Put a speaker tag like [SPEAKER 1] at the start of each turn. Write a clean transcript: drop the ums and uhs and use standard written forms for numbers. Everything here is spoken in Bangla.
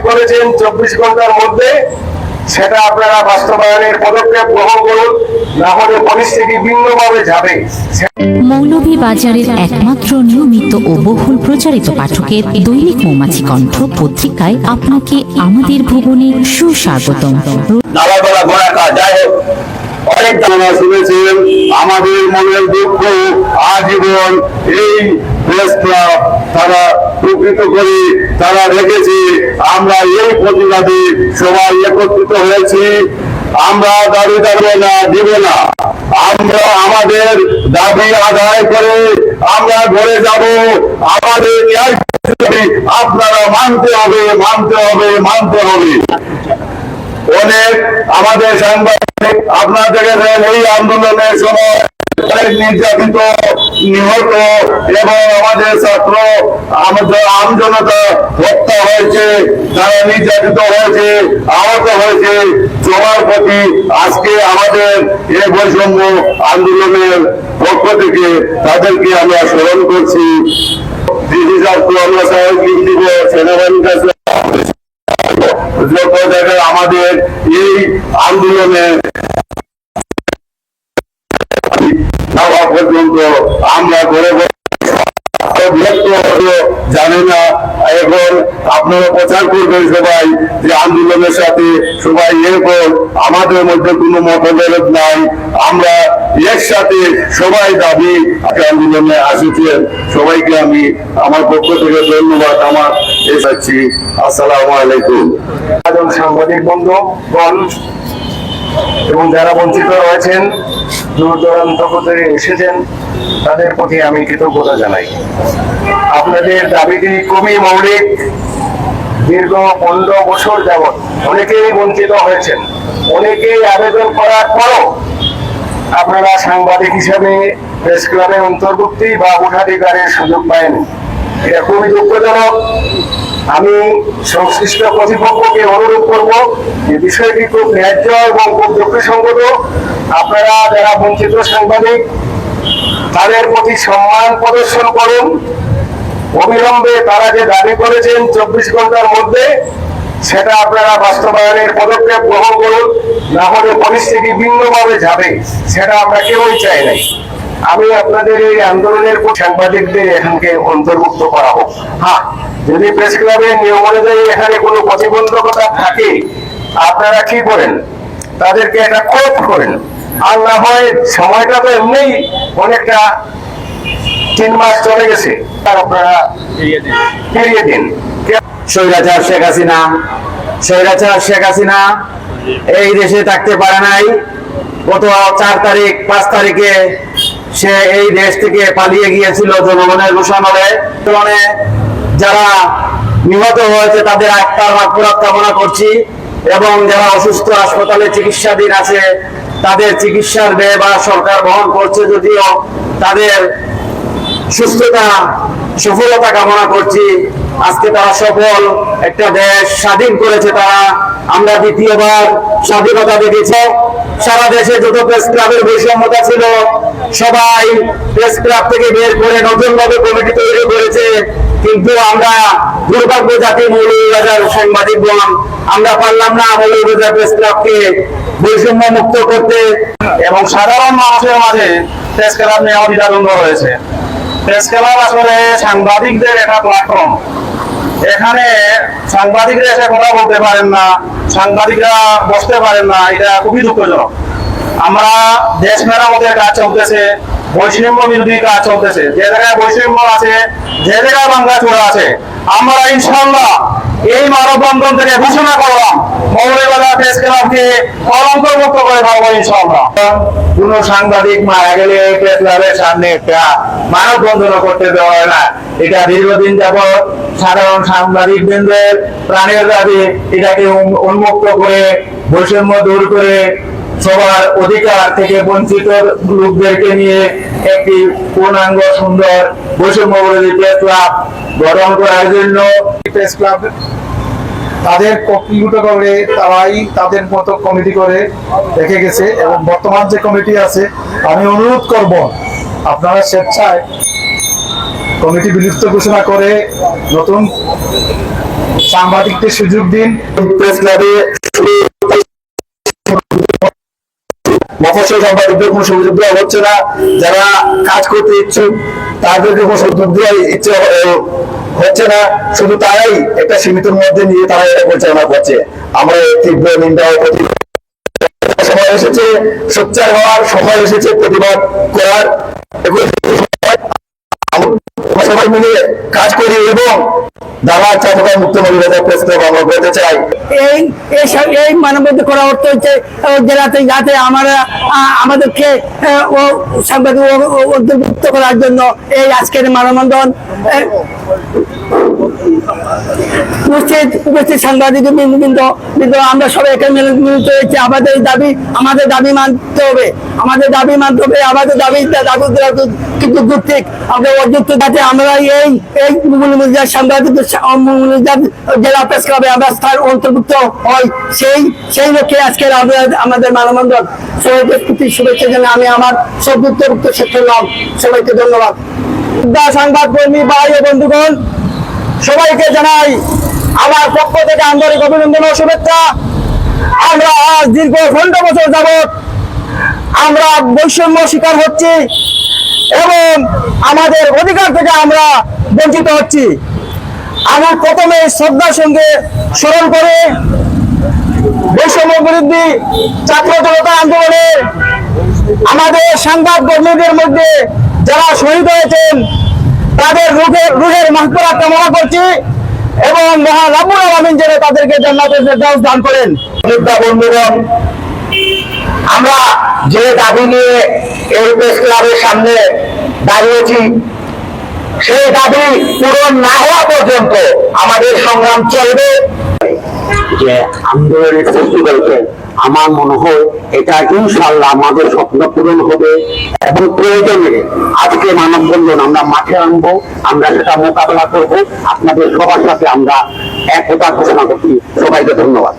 [SPEAKER 1] করেছেন 24 ঘন্টার মধ্যে সেটা আপনারা বাস্তবায়নের পদক্ষেপ গ্রহণ করুন, না হলে পরিস্থিতি ভিন্নভাবে যাবে।
[SPEAKER 2] মৌলভীবাজারের একমাত্র নিয়মিত ও বহুল প্রচারিত পাঠকের দৈনিক মৌমাছি কণ্ঠ পত্রিকায় আপনাকে আমাদের ভুবনে সুস্বাগতম।
[SPEAKER 1] অনেক জানা শুনেছেন আমাদের মনের দুঃখ আজীবন এই প্রেস ক্লাব তারা প্রকৃত করে তারা রেখেছে। আমরা এই প্রতিবাদে সবাই একত্রিত হয়েছি। আমরা দাবি দেব না, দিব না। আমরা আমাদের দাবি আদায় করে আমরা ঘরে যাব। আমাদের আপনারা মানতে হবে, মানতে হবে, মানতে হবে। অনেক আমাদের সাংবাদিক আপনার দেখেছেন এই আন্দোলনের সময় নির্যাতিত, নিহত এবং আমাদের ছাত্র আমাদের আমজনতা হত্যা হয়েছে, তারা নির্যাতিত হয়েছে, আহত হয়েছে। সবার প্রতি আজকে আমাদের এই বৈষম্য আন্দোলনের পক্ষ থেকে তাদেরকে আমরা স্মরণ করছি। আমরা সহায়ক দিব সেনাবাহিনীর কাছে আমাদের এই আন্দোলনে পর্যন্ত আমরা ঘরে জানি না। এখন আপনারা প্রচার করবেন সবাই যে আন্দোলনের সাথে সবাই এরপর আমাদের মধ্যে কোনো মতবিরোধ নাই। আমরা একসাথে সবাই দাবি আন্দোলনে আসেছেন। সবাইকে আমি আমার পক্ষ থেকে ধন্যবাদ আমার এসেছি। আসসালামু আলাইকুম। সাংবাদিক বন্ধুগণ এবং যারা বঞ্চিত রয়েছেন, দূর দূরান্ত থেকে এসেছেন, তাদের প্রতি আমি কৃতজ্ঞতা জানাই। আপনাদের দাবিটি খুবই মৌলিক। দীর্ঘ 15 বছর যাবৎ অনেকেই বঞ্চিত হয়েছেন, অনেকেই আবেদন করার পরও আপনারা সাংবাদিক হিসাবে প্রেস ক্লাবের অন্তর্ভুক্তি বা ভোটাধিকারের সুযোগ পায়নি। এটা খুবই দুঃখজনক। আমি সংশ্লিষ্ট কর্তৃপক্ষকে অনুরোধ করব যে বিষয়টি খুব ন্যায্য এবং খুব যুক্তিসঙ্গত। আপনারা যারা বঞ্চিত সাংবাদিক তাদের প্রতি সম্মান প্রদর্শন করুন। অবিলম্বে তারা যে দাবি করেছেন 24 ঘন্টার মধ্যে সেটা আপনারা বাস্তবায়নের পদক্ষেপ গ্রহণ করুন, না হলে পরিস্থিতি ভিন্নভাবে যাবে। সেটা আমরা কেউই চাই নাই। আমি আপনাদের এই আন্দোলনের সাংবাদিকদের এখানকে অন্তর্ভুক্ত করা হোক। হ্যাঁ, যদি প্রেস ক্লাবের নিয়ম অনুযায়ী এখানে কোনো প্রতিবন্ধকতা থাকে আপনারা কি করেন, তাদেরকে একটা কোপ করেন। আর না হয় সময়টা তো এমনি অনেকটা 3 মাস চলে গেছে, তার আপনারা ফিরিয়ে দিন।
[SPEAKER 3] স্বৈরাচার শেখ হাসিনা এই দেশে থাকতে পারে নাই। গত 4 তারিখ 5 তারিখে সে এই দেশ থেকে পালিয়ে গিয়েছিল জনগণের ঘোষণায়। যারা নিহত হয়েছে তাদের আত্মার মাগফিরাত কামনা করছি এবং যারা অসুস্থ হাসপাতালে চিকিৎসাধীন আছে তাদের চিকিৎসার ব্যয় বা সরকার বহন করছে, যদিও তাদের সুস্থতা সফলতা কামনা করছি। আজকে তারা সফল একটা দেশ স্বাধীন করেছে তারা। আমরা দ্বিতীয়বার স্বাধীনতা দেখেছি। সারা দেশে যত প্রেস ক্লাবের বৈষম্যতা ছিল সবাই প্রেস ক্লাব থেকে বের করে নতুন ভাবে কমিটি তৈরি করেছে। কিন্তু আমরা দুর্ভাগ্য জাতি মৌলভীবাজার সাংবাদিকগণ আমরা পারলাম না মৌলভীবাজার প্রেস ক্লাবকে বৈষম্য মুক্ত করতে।
[SPEAKER 1] এবং সাধারণ মানুষের মাঝে প্রেস ক্লাব নিয়ে দ্বিধাদ্বন্দ্ব রয়েছে। প্রেস ক্লাব আসলে সাংবাদিকদের একটা প্ল্যাটফর্ম। এখানে সাংবাদিকরা এসে কথা বলতে পারেন না, সাংবাদিকরা বসতে পারেন না, এটা খুবই দুঃখজনক। আমরা দেশ মেরামতের কাজ চলতেছে, বৈষম্য বিরোধী কাজ চলতেছে। যে জায়গায় বৈষম্য আছে, যে জায়গায় বাংলা চোরা আছে, আমরা ইনশাআল্লাহ এই মানববন্ধন থেকে ঘোষণা করলাম মৌলভীবাজার প্রেস ক্লাবকে কলঙ্কমুক্ত করে পাবো ইনশাআল্লাহ।
[SPEAKER 3] কোন সাংবাদিক মারা গেলে প্রেস ক্লাবের সামনে একটা মানববন্ধন করতে দেওয়া হয় না। এটা দীর্ঘদিন যাবৎ সাধারণ সাংবাদিক বৃন্দের প্রাণের দাবি। এটাকে উন্মুক্ত করে বৈষম্য দূর করে সবার অধিকার থেকে বঞ্চিত লোকদেরকে নিয়ে একটি পূর্ণাঙ্গ সুন্দর বৈষম্য বিরোধী প্রেস ক্লাব গঠন করার জন্য
[SPEAKER 1] প্রেস ক্লাব তাদের কমিটি করে তারাই তাদের মতো কমিটি করে রেখে গেছে। এবং বর্তমান যে কমিটি আছে আমি অনুরোধ করব আপনারা স্বেচ্ছায় কমিটি বিলুপ্ত ঘোষণা করে নতুন
[SPEAKER 4] সাংবাদিকদের সুযোগ দিন।
[SPEAKER 1] প্রেস ক্লাবে মফস্বল সাংবাদিকদের কোনো সুযোগ দেওয়া হচ্ছে না। যারা কাজ করতে ইচ্ছুক তাদেরকে কোনো সুযোগ দেওয়ার ইচ্ছে হচ্ছে না। শুধু তারাই একটা সীমিতের মধ্যে নিয়ে তারা এটা পরিচালনা করছে। আমরা তীব্র নিন্দা ও প্রতিবাদ। সময় এসেছে সোচ্চার হওয়ার, সময় এসেছে প্রতিবাদ করার। সবাই মিলে কাজ করি এবং দালাল চাঁদাবাজ মুক্ত মহিলা প্রেস ক্লাব আমরা বলতে চাই।
[SPEAKER 5] এই মানববন্ধ করা অর্থ হচ্ছে জেলাতে যাতে আমাদেরকে সাংবাদিক অন্তর্ভুক্ত করার জন্য এই আজকের মানববন্ধন। উপস্থিত সাংবাদিক কিন্তু আমরা সবাই এখানে মিলিত হয়েছি। আমাদের দাবি মানতে হবে, আমাদের দাবি কিন্তু যৌক্তিক আমরা অযুক্ত, যাতে আমরা এই সাংবাদিক জেলা প্রেস ক্লাবে আমরা স্থান অন্তর্ভুক্ত হয়, সেই লক্ষ্যে আজকের আমাদের মানববন্ধন। সবাইকে প্রতি শুভেচ্ছা জানাই আমি আমার সংযুক্ত সেক্টর নাম। সবাইকে ধন্যবাদ। সংবাদ কর্মী ভাই ও বন্ধুগণ, সবাইকে জানাই আমার পক্ষ থেকে আন্তরিক অভিনন্দন ও শুভেচ্ছা। আমরা আজ দীর্ঘ 15 বছর যাবৎ আমরা বৈষম্য শিকার হচ্ছি এবং আমাদের অধিকার থেকে আমরা বঞ্চিত হচ্ছি। আমি প্রথমে শ্রদ্ধার সঙ্গে স্মরণ করে বৈষম্য বিরোধী ছাত্র জনতা আন্দোলনে আমাদের সংবাদ কর্মীদের মধ্যে যারা শহীদ হয়েছেন তাদের রুহের মাগফিরাত কামনা করছি এবং মহান রব্বুল আলামিন যেন তাদেরকে জান্নাতের ফেরদাউস দান করেন।
[SPEAKER 1] বন্ধুগণ, আমরা যে দাবি নিয়ে এই প্রেস ক্লাবের সামনে দাঁড়িয়েছি সেই দাবি পূরণ না হওয়া পর্যন্ত আমাদের সংগ্রাম চলবে।
[SPEAKER 6] যে আন্দোলনের সৃষ্টি করেছে, আমার মনে হয় এটা ইনশাআল্লাহ আমাদের স্বপ্ন পূরণ হবে এবং প্রয়োজনে আজকে মানববন্ধন আমরা মাঠে আনবো, আমরা সেটা মোকাবেলা করবো। আপনাদের সবার সাথে আমরা একতা ঘোষণা করছি। সবাইকে ধন্যবাদ।